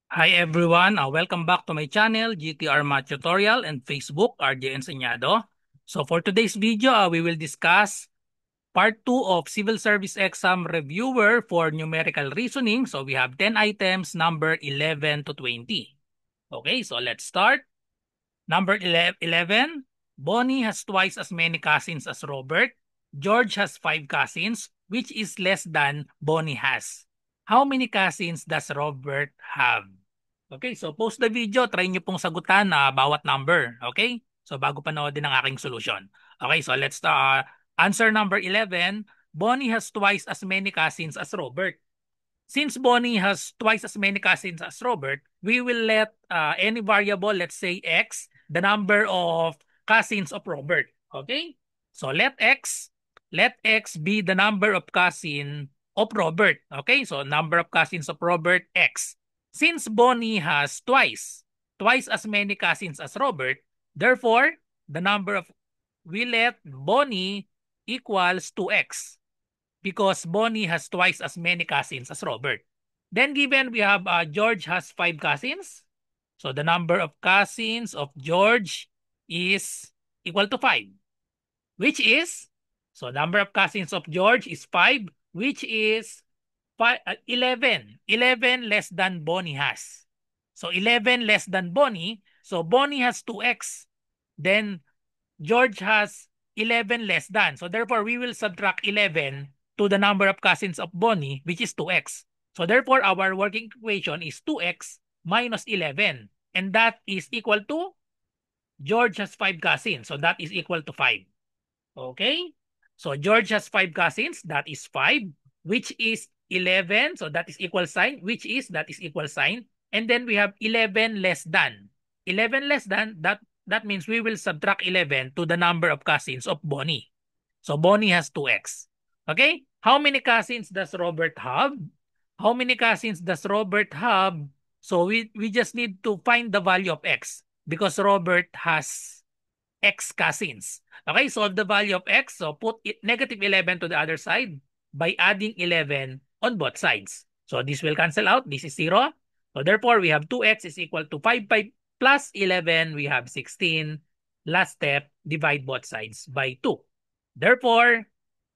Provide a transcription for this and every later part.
Hi everyone, welcome back to my channel, GTR Math Tutorial, and Facebook, RJ Enseñado. So for today's video, we will discuss part 2 of Civil Service Exam Reviewer for Numerical Reasoning. So we have 10 items, number 11 to 20. Okay, so let's start. Number 11, Bonnie has twice as many cousins as Robert. George has 5 cousins, which is less than Bonnie has. How many cousins does Robert have? Okay, so post the video, try nyo pong sagutan bawat number. Okay? So bago panoodin ang aking solution. Okay, so let's answer number 11. Bonnie has twice as many cousins as Robert. Since Bonnie has twice as many cousins as Robert, we will let any variable, let's say x, the number of cousins of Robert. Okay? So let x be the number of cousin of Robert. Okay? So number of cousins of Robert, x. Since Bonnie has twice as many cousins as Robert, therefore, the number of we let Bonnie equals 2x because Bonnie has twice as many cousins as Robert. Then given we have George has 5 cousins. So the number of cousins of George is equal to 5. Which is, so number of cousins of George is 5, which is 11. 11 less than Bonnie has. So 11 less than Bonnie. So Bonnie has 2x. Then George has 11 less than. So therefore, we will subtract 11 to the number of cousins of Bonnie, which is 2x. So therefore, our working equation is 2x minus 11. And that is equal to, George has 5 cousins. So that is equal to 5. Okay? So George has 5 cousins. That is 5, which is 11. So that is equal sign, that is equal sign. And then we have 11 less than. 11 less than, that means we will subtract 11 to the number of cousins of Bonnie. So Bonnie has 2x. Okay? How many cousins does Robert have? How many cousins does Robert have? So we just need to find the value of x because Robert has x cousins. Okay, solve the value of x. So put negative 11 to the other side by adding 11 on both sides. So this will cancel out. This is 0. So therefore, we have 2x is equal to 5 plus 11. We have 16. Last step, divide both sides by 2. Therefore,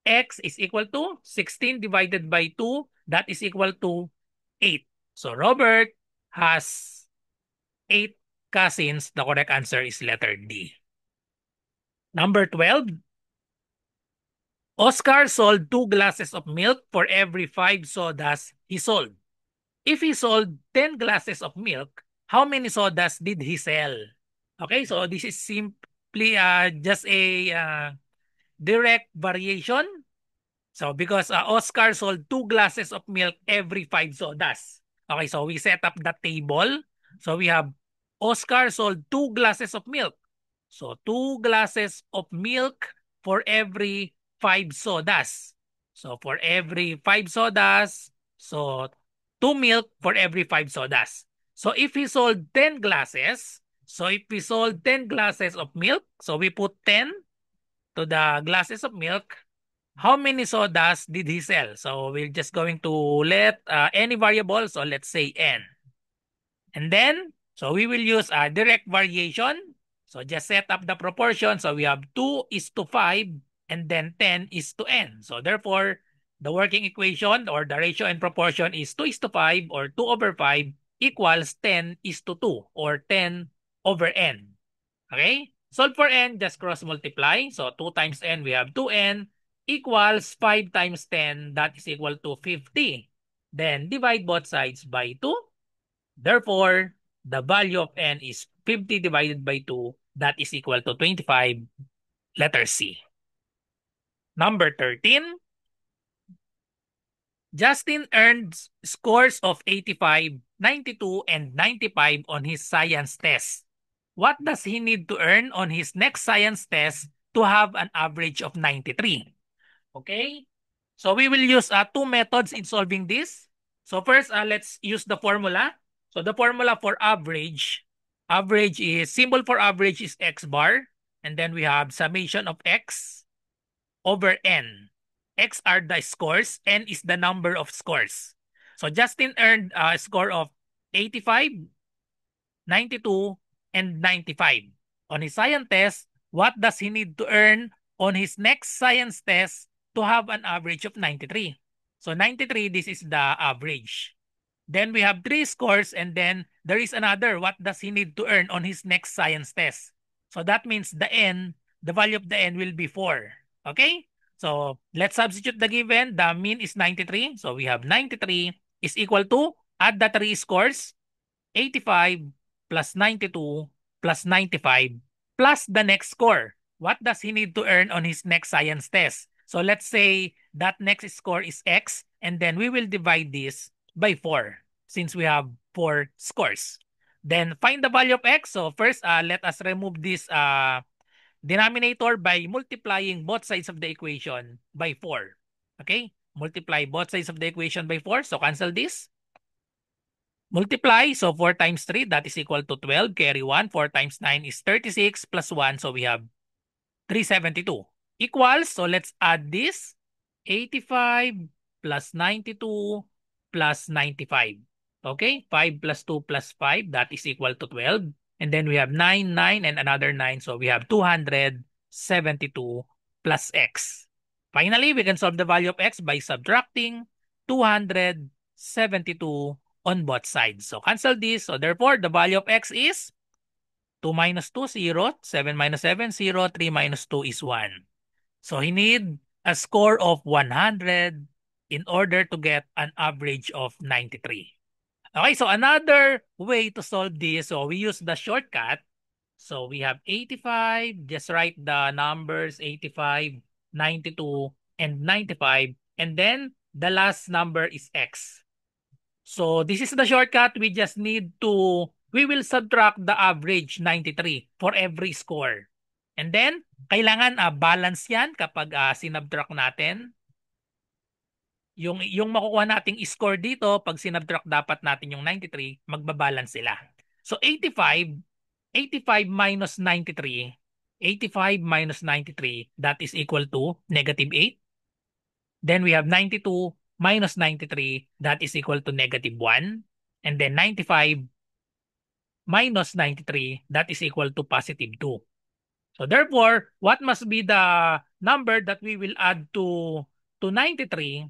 x is equal to 16 divided by 2. That is equal to 8. So Robert has 8 cousins. The correct answer is letter D. Number 12, Oscar sold 2 glasses of milk for every 5 sodas he sold. If he sold 10 glasses of milk, how many sodas did he sell? Okay, so this is simply just a direct variation. So because Oscar sold 2 glasses of milk every 5 sodas. Okay, so we set up the table. So we have Oscar sold 2 glasses of milk. So 2 glasses of milk for every 5 sodas. So for every 5 sodas, so 2 milk for every 5 sodas. So if he sold 10 glasses, so if we sold 10 glasses of milk, so we put 10 to the glasses of milk, how many sodas did he sell? So we're just going to let any variable, so let's say n. And then, so we will use a direct variation. So just set up the proportion. So we have 2 is to 5 and then 10 is to n. So therefore, the working equation or the ratio and proportion is 2 is to 5 or 2 over 5 equals 10 is to 2 or 10 over n. Okay? Solve for n, just cross multiply. So 2 times n, we have 2n equals 5 times 10. That is equal to 50. Then divide both sides by 2. Therefore, the value of n is 50 divided by 2. That is equal to 25. Letter C. Number 13. Justin earned scores of 85, 92, and 95 on his science test. What does he need to earn on his next science test to have an average of 93? Okay? So we will use 2 methods in solving this. So first, let's use the formula. So the formula for average is, symbol for average is x bar. And then we have summation of x over n. X are the scores, n is the number of scores. So Justin earned a score of 85, 92, and 95. On his science test, what does he need to earn on his next science test to have an average of 93? So 93, this is the average. Then we have 3 scores, and then there is another. What does he need to earn on his next science test? So that means the value of the n will be 4. Okay? So let's substitute the given. The mean is 93. So we have 93 is equal to, add the 3 scores, 85 plus 92 plus 95 plus the next score. What does he need to earn on his next science test? So let's say that next score is X, and then we will divide this by 4 since we have 4 scores. Then find the value of X. So first, let us remove this denominator by multiplying both sides of the equation by 4. Okay? Multiply both sides of the equation by 4. So cancel this. Multiply, so 4 times 3, that is equal to 12. Carry 1. 4 times 9 is 36 plus 1, so we have 372. Equals, so let's add this. 85 plus 92 plus 95. Okay, 5 plus 2 plus 5, that is equal to 12. And then we have 9, 9, and another 9, so we have 272 plus x. Finally, we can solve the value of x by subtracting 272 on both sides. So cancel this. So therefore, the value of x is 2 minus 2, 0. 7 minus 7, 0. 3 minus 2 is 1. So he need a score of 100 in order to get an average of 93. Okay, so another way to solve this, so we use the shortcut. So we have 85, just write the numbers 85, 92, and 95. And then the last number is x. So this is the shortcut. We just need to, we will subtract the average 93 for every score. And then, kailangan balance yan kapag sinubtract natin. Yung makukuha nating score dito, pag sinubtract dapat natin yung 93, magbabalance sila. So 85 minus 93, 85 minus 93, that is equal to negative 8. Then we have 92 minus 93, that is equal to negative 1. And then 95 minus 93, that is equal to positive 2. So therefore, what must be the number that we will add to 93?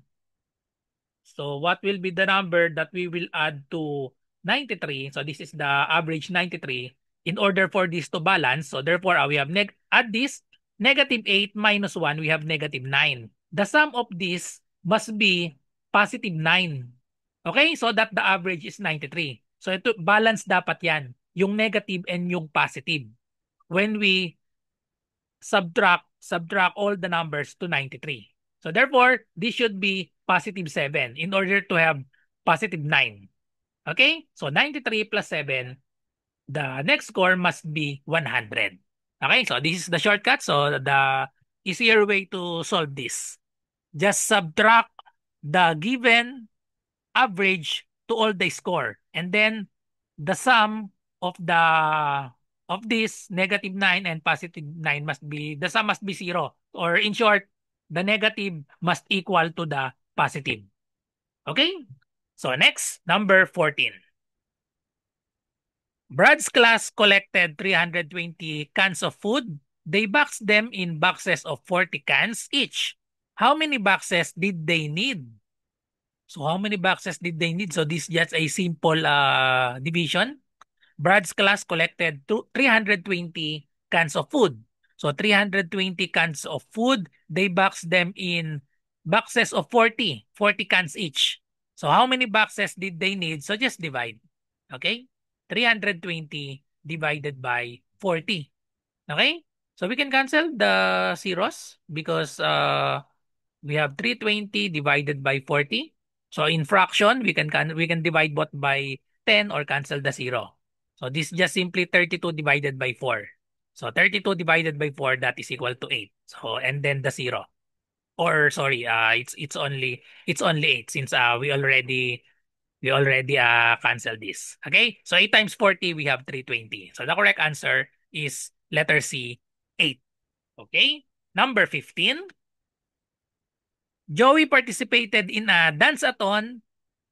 So what will be the number that we will add to 93? So this is the average 93 in order for this to balance. So therefore, we have add this negative 8 minus 1, we have negative 9. The sum of this must be positive 9. Okay? So that the average is 93. So ito, balance dapat yan. Yung negative and yung positive. When we subtract all the numbers to 93. So therefore, this should be positive 7 in order to have positive 9. Okay? So 93 plus 7, the next score must be 100. Okay? So this is the shortcut. So the easier way to solve this. Just subtract the given average to all the score. And then the sum of this negative 9 and positive 9 must be, the sum must be 0. Or in short, the negative must equal to the positive. Okay? So next, number 14. Brad's class collected 320 cans of food. They boxed them in boxes of 40 cans each. How many boxes did they need? So how many boxes did they need? So this is just a simple division. Brad's class collected 320 cans of food. So 320 cans of food, they boxed them in boxes of 40 cans each. So how many boxes did they need? So just divide. Okay? 320 divided by 40. Okay? So we can cancel the zeros because we have 320 divided by 40. So in fraction, we can divide both by 10 or cancel the 0. So this is just simply 32 divided by 4. So 32 divided by 4, that is equal to 8. So and then the 0. Or sorry, it's only 8 since we already canceled this. Okay? So 8 times 40, we have 320. So the correct answer is letter C, 8. Okay? Number 15. Joey participated in a dance-a-thon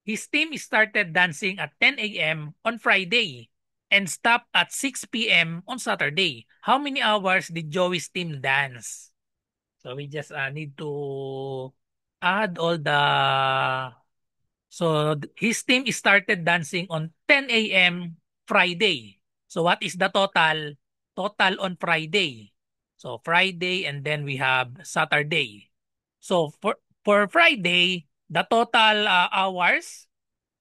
his team started dancing at 10 a.m. on Friday and stopped at 6 p.m. on Saturday. How many hours did Joey's team dance? So we just need to add all the... So his team started dancing on 10 a.m. Friday. So what is the total? Total on Friday. So Friday and then we have Saturday. So for Friday, the total hours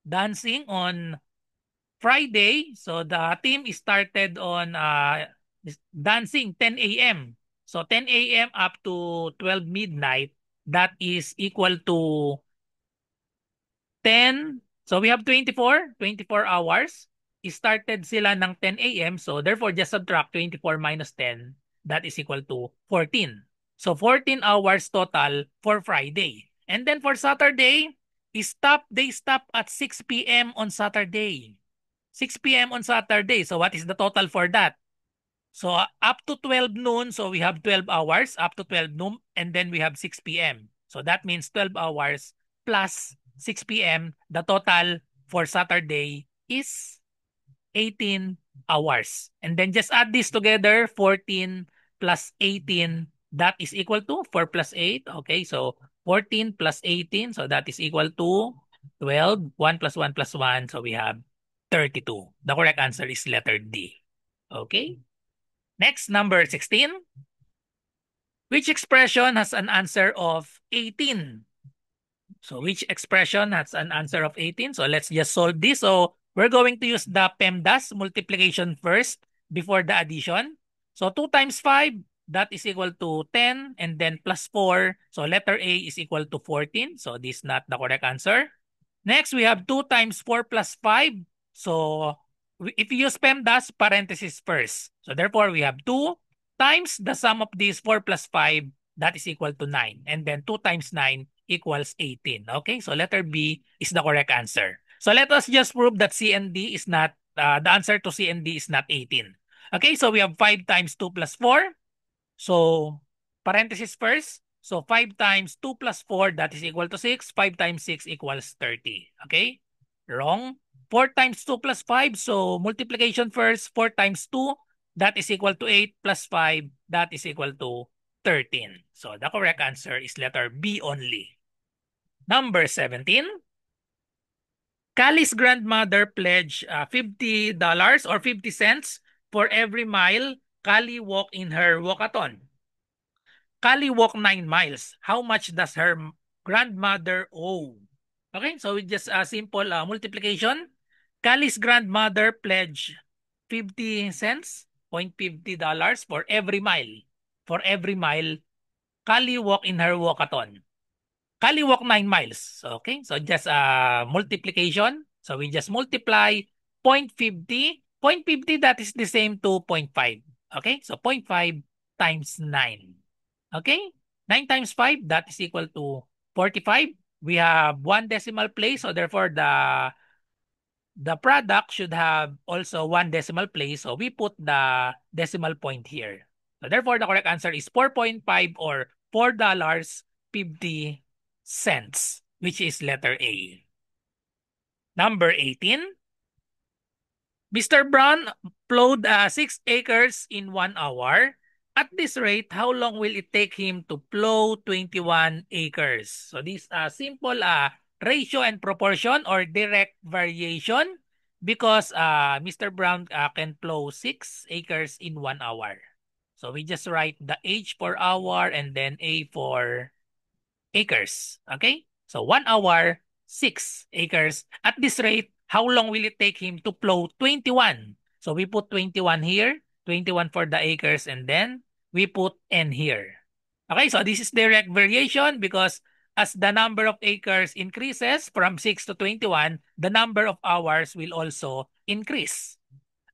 dancing on Friday. So the team started on dancing 10 a.m. So 10 a.m. up to 12 midnight, that is equal to 10. So we have 24 hours. Started sila ng 10 a.m. So therefore, just subtract 24 minus 10. That is equal to 14. So 14 hours total for Friday. And then for Saturday, they stop at 6 p.m. on Saturday. 6 p.m. on Saturday. So what is the total for that? So up to 12 noon, so we have 12 hours up to 12 noon, and then we have 6 p.m. So that means 12 hours plus 6 p.m. The total for Saturday is 18 hours. And then just add this together, 14 plus 18, that is equal to 4 plus 8. Okay, so 14 plus 18, so that is equal to 12. 1 plus 1 plus 1, so we have 32. The correct answer is letter D. Okay. Next, number 16. Which expression has an answer of 18? So which expression has an answer of 18? So let's just solve this. So we're going to use the PEMDAS multiplication first before the addition. So 2 times 5, that is equal to 10, and then plus 4. So letter A is equal to 14. So this is not the correct answer. Next, we have 2 times 4 plus 5. So if you use PEMDAS, parenthesis first. So therefore, we have 2 times the sum of these 4 plus 5, that is equal to 9. And then 2 times 9 equals 18. Okay, so letter B is the correct answer. So let us just prove that C and D is not, the answer to C and D is not 18. Okay, so we have 5 times 2 plus 4. So parenthesis first. So 5 times 2 plus 4, that is equal to 6. 5 times 6 equals 30. Okay? Wrong. 4 times 2 plus 5. So multiplication first. 4 times 2, that is equal to 8 plus 5. That is equal to 13. So the correct answer is letter B only. Number 17. Kali's grandmother pledged $50 or 50 cents for every mile Kali walked in her walkathon. Kali walked 9 miles. How much does her grandmother owe? Okay, so with just a simple multiplication, Kali's grandmother pledged 50 cents, $0.50 for every mile. For every mile, Kali walked in her walkathon. Kali walked 9 miles. Okay, so just multiplication. So we just multiply 0.50. 0.50, that is the same to 0.5. Okay, so 0.5 times 9. Okay? 9 times 5, that is equal to 45. We have 1 decimal place, so therefore the product should have also 1 decimal place. So we put the decimal point here. So therefore, the correct answer is 4.5 or $4.50, which is letter A. Number 18. Mr. Brown plowed 6 acres in 1 hour. At this rate, how long will it take him to plow 21 acres? So this simple ratio and proportion or direct variation because Mr. Brown can plow 6 acres in 1 hour. So we just write the H for hour and then A for acres. Okay? So 1 hour, 6 acres. At this rate, how long will it take him to plow 21? So we put 21 here, 21 for the acres, and then we put N here. Okay, so this is direct variation because as the number of acres increases from 6 to 21, the number of hours will also increase.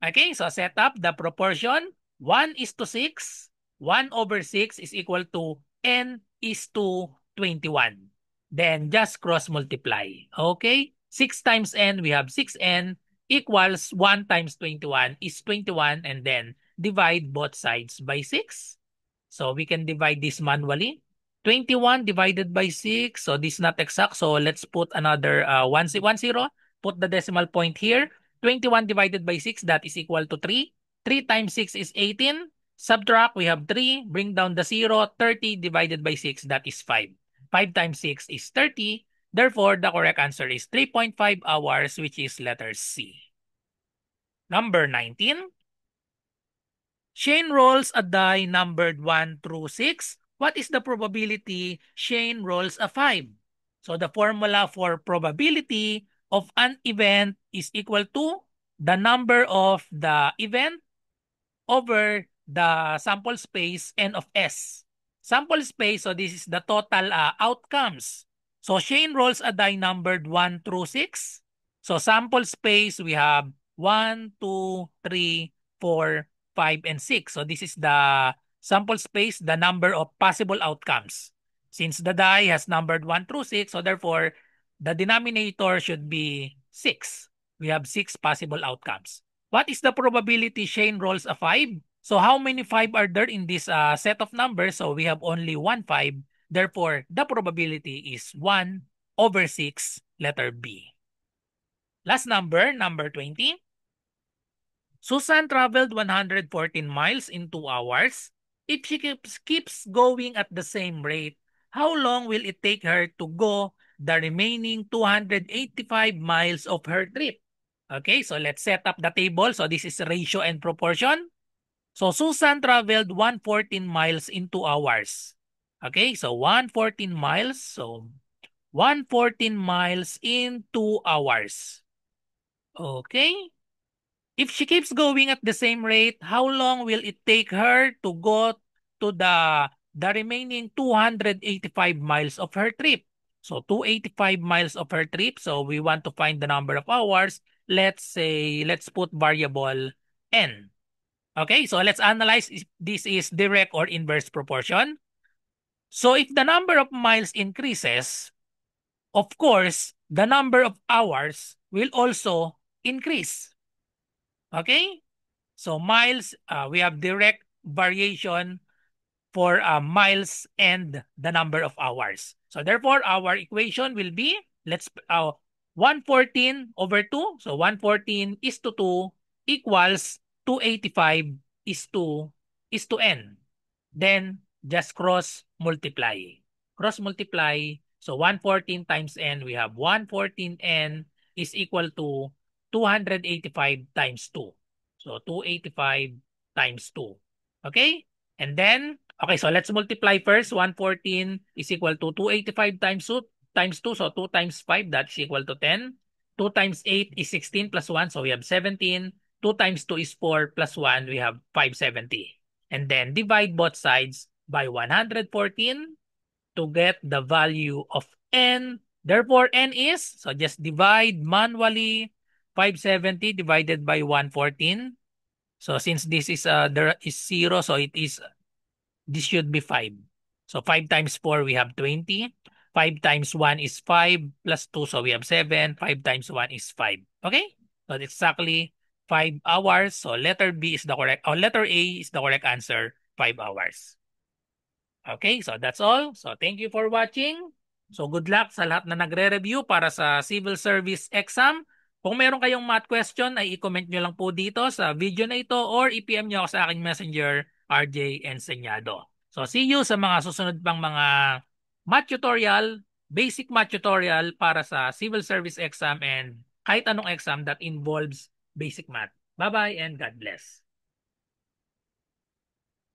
Okay, so set up the proportion. 1 is to 6. 1 over 6 is equal to N is to 21. Then just cross multiply. Okay, 6 times N, we have 6N equals 1 times 21 is 21, and then divide both sides by 6. So we can divide this manually. 21 divided by 6. So this is not exact. So let's put another 1 0. Put the decimal point here. 21 divided by 6, that is equal to 3. 3 times 6 is 18. Subtract, we have 3. Bring down the 0. 30 divided by 6, that is 5. 5 times 6 is 30. Therefore, the correct answer is 3.5 hours, which is letter C. Number 19. Shane rolls a die numbered 1 through 6. What is the probability Shane rolls a 5? So the formula for probability of an event is equal to the number of the event over the sample space n of S. Sample space, so this is the total outcomes. So Shane rolls a die numbered 1 through 6. So sample space, we have 1, 2, 3, 4, 5, and 6. So this is the sample space, the number of possible outcomes. Since the die has numbered 1 through 6, so therefore, the denominator should be 6. We have 6 possible outcomes. What is the probability Shane rolls a 5? So how many 5 are there in this set of numbers? So we have only 1 5. Therefore, the probability is 1 over 6, letter B. Last number, number 20. Susan traveled 114 miles in 2 hours. If she keeps going at the same rate, how long will it take her to go the remaining 285 miles of her trip? Okay, so let's set up the table. So this is ratio and proportion. So Susan traveled 114 miles in 2 hours. Okay, so 114 miles. So 114 miles in 2 hours. Okay. If she keeps going at the same rate, how long will it take her to go to the remaining 285 miles of her trip? So 285 miles of her trip. So we want to find the number of hours. Let's say, let's put variable n. Okay, so let's analyze if this is direct or inverse proportion. So if the number of miles increases, of course, the number of hours will also increase. Okay? So miles, we have direct variation for miles and the number of hours. So therefore, our equation will be, let's 114 over 2. So 114 is to 2 equals 285 is to n. Then just cross multiply. Cross multiply. So 114 times n, we have 114n is equal to 285 times 2. So 285 times 2. Okay? And then, okay, so let's multiply first. 114 is equal to 285 times 2, times 2. So 2 times 5, that's equal to 10. 2 times 8 is 16 plus 1. So we have 17. 2 times 2 is 4 plus 1. We have 570. And then divide both sides by 114 to get the value of n. Therefore, n is, so just divide manually 570 divided by 114. So since this is there is 0, so this should be 5. So 5 times 4, we have 20. 5 times 1 is 5 plus 2, so we have 7. 5 times 1 is 5. Okay? So it's exactly 5 hours. So letter B is the correct, or letter A is the correct answer, 5 hours. Okay, so that's all. So thank you for watching. So good luck sa lahat na nagre-review para sa civil service exam. Kung meron kayong math question, ay i-comment nyo lang po dito sa video na ito or i-PM nyo ako sa aking messenger, RJ Enseñado. So see you sa mga susunod pang mga math tutorial, basic math tutorial para sa civil service exam and kahit anong exam that involves basic math. Bye-bye and God bless.